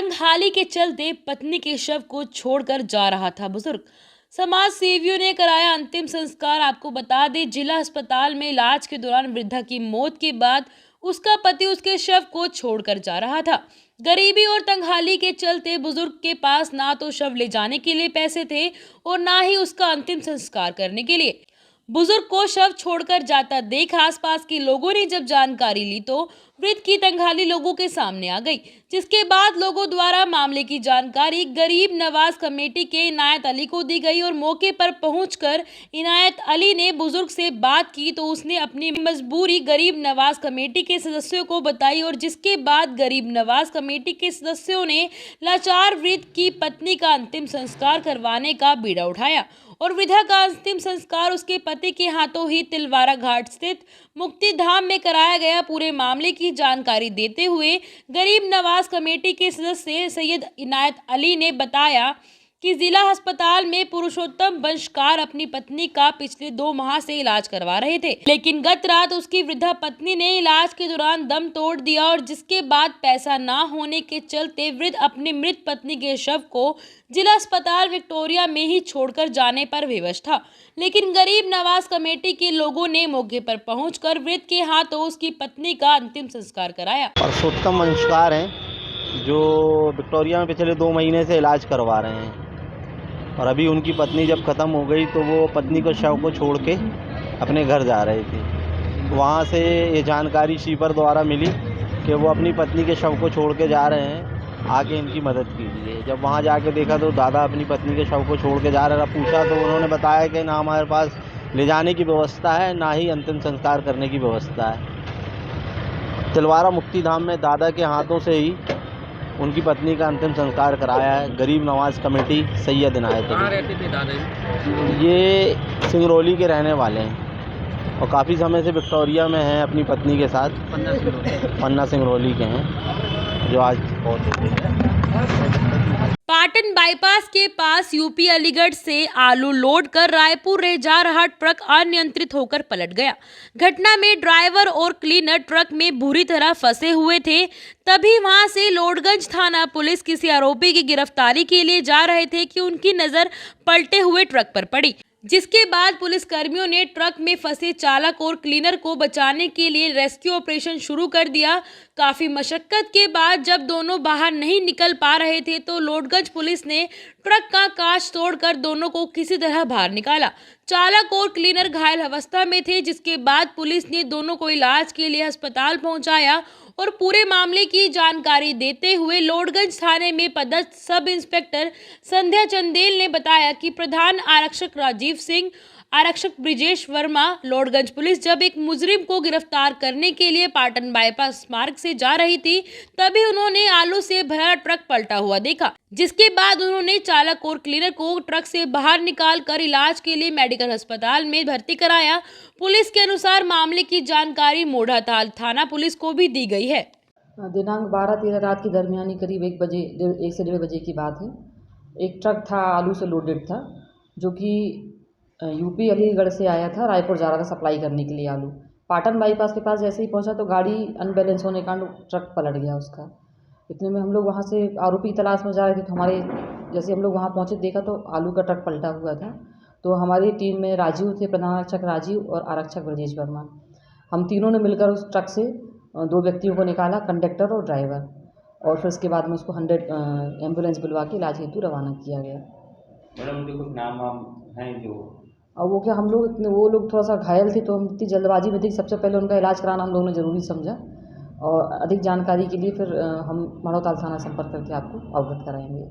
तंगहाली के चलते पत्नी के शव को छोड़कर जा रहा था बुजुर्ग। समाज सेवियों ने कराया अंतिम संस्कार। आपको बता दें, जिला अस्पताल में इलाज के दौरान वृद्धा की मौत के बाद उसका पति उसके शव को छोड़कर जा रहा था। गरीबी और तंगहाली के चलते बुजुर्ग के पास ना तो शव ले जाने के लिए पैसे थे और ना ही उसका अंतिम संस्कार करने के लिए। बुजुर्ग को शव छोड़कर जाता देख आसपास के लोगों ने जब जानकारी ली तो वृद्ध की तंगहाली लोगों के सामने आ गई, जिसके बाद लोगों द्वारा मामले की जानकारी गरीब नवाज कमेटी के इनायत अली को दी गई और मौके पर पहुंचकर इनायत अली ने बुजुर्ग से बात की तो उसने अपनी मजबूरी गरीब नवाज कमेटी के सदस्यों को बताई और जिसके बाद गरीब नवाज कमेटी के सदस्यों ने लाचार वृद्ध की पत्नी का अंतिम संस्कार करवाने का बीड़ा उठाया और वृद्धा का अंतिम संस्कार उसके पति के हाथों ही तिलवारा घाट स्थित मुक्ति धाम में कराया गया। पूरे मामले की जानकारी देते हुए गरीब नवाज कमेटी के सदस्य सैयद इनायत अली ने बताया कि जिला अस्पताल में पुरुषोत्तम वंशकार अपनी पत्नी का पिछले 2 माह से इलाज करवा रहे थे, लेकिन गत रात उसकी वृद्धा पत्नी ने इलाज के दौरान दम तोड़ दिया और जिसके बाद पैसा ना होने के चलते वृद्ध अपनी मृत पत्नी के शव को जिला अस्पताल विक्टोरिया में ही छोड़कर जाने पर विवश था। लेकिन गरीब नवाज कमेटी के लोगों ने मौके पर पहुंचकर वृद्ध के हाथों उसकी पत्नी का अंतिम संस्कार कराया। पुरुषोत्तम वंशकार हैं जो विक्टोरिया में पिछले 2 महीने से इलाज करवा रहे हैं और अभी उनकी पत्नी जब ख़त्म हो गई तो वो पत्नी को शव को छोड़ के अपने घर जा रहे थे। वहाँ से ये जानकारी शीपर द्वारा मिली कि वो अपनी पत्नी के शव को छोड़ के जा रहे हैं, आके इनकी मदद कीजिए। जब वहाँ जाके देखा तो दादा अपनी पत्नी के शव को छोड़ के जा रहे। पूछा तो उन्होंने बताया कि ना हमारे पास ले जाने की व्यवस्था है, ना ही अंतिम संस्कार करने की व्यवस्था है। तिलवारा मुक्ति धाम में दादा के हाथों से ही उनकी पत्नी का अंतिम संस्कार कराया है गरीब नवाज कमेटी सैयद इनायत। कहाँ रहते थे दादाजी? ये सिंगरौली के रहने वाले हैं और काफ़ी समय से विक्टोरिया में हैं अपनी पत्नी के साथ। पन्ना सिंगरौली के हैं जो आज पाटन बाईपास के पास यूपी अलीगढ़ से आलू लोड कर रायपुर ले जा रहा ट्रक अनियंत्रित होकर पलट गया। घटना में ड्राइवर और क्लीनर ट्रक में बुरी तरह फंसे हुए थे। तभी वहां से लोडगंज थाना पुलिस किसी आरोपी की गिरफ्तारी के लिए जा रहे थे कि उनकी नजर पलटे हुए ट्रक पर पड़ी, जिसके बाद पुलिस कर्मियों ने ट्रक में फंसे चालक और क्लीनर को बचाने के लिए रेस्क्यू ऑपरेशन शुरू कर दिया। काफी मशक्कत के बाद जब दोनों बाहर नहीं निकल पा रहे थे तो लोडगंज पुलिस ने ट्रक का कांच तोड़कर दोनों को किसी तरह बाहर निकाला। चालक और क्लीनर घायल अवस्था में थे, जिसके बाद पुलिस ने दोनों को इलाज के लिए अस्पताल पहुंचाया और पूरे मामले की जानकारी देते हुए लोडगंज थाने में पदस्थ सब इंस्पेक्टर संध्या चंदेल ने बताया कि प्रधान आरक्षक राजीव सिंह, आरक्षक ब्रिजेश वर्मा, लोडगंज पुलिस जब एक मुजरिम को गिरफ्तार करने के लिए पाटन बाईपास मार्ग से जा रही थी तभी उन्होंने आलू से भरा ट्रक पलटा हुआ देखा, जिसके बाद उन्होंने चालक और क्लीनर को ट्रक से बाहर निकाल कर इलाज के लिए मेडिकल अस्पताल में भर्ती कराया। पुलिस के अनुसार मामले की जानकारी मोढ़ाताल थाना पुलिस को भी दी गई है। दिनांक 12-13 रात की दरमियानी करीब 1 से 1:30 बजे की बात है। एक ट्रक था, आलू से लोडेड था, जो कि यूपी अलीगढ़ से आया था, रायपुर जा रहा था सप्लाई करने के लिए आलू। पाटन बाईपास के पास जैसे ही पहुंचा तो गाड़ी अनबैलेंस होने के कारण ट्रक पलट गया उसका। इतने में हम लोग वहां से आरोपी की तलाश में जा रहे थे तो हमारे जैसे हम लोग वहां पहुंचे देखा तो आलू का ट्रक पलटा हुआ था। तो हमारी टीम में राजीव थे, प्रधान आरक्षक राजीव और आरक्षक ब्रजेश वर्मा। हम तीनों ने मिलकर उस ट्रक से 2 व्यक्तियों को निकाला, कंडक्टर और ड्राइवर, और फिर उसके बाद में उसको 100 एम्बुलेंस बुलवा के इलाज हेतु रवाना किया गया। मैडम उनके कुछ नाम वाम हैं जो? और वो क्या, वो लोग थोड़ा सा घायल थे तो हम इतनी जल्दबाजी में थे, सबसे पहले उनका इलाज कराना हम लोगों ने ज़रूरी समझा और अधिक जानकारी के लिए फिर हम मोढ़ाताल थाना संपर्क करके आपको अवगत कराएंगे।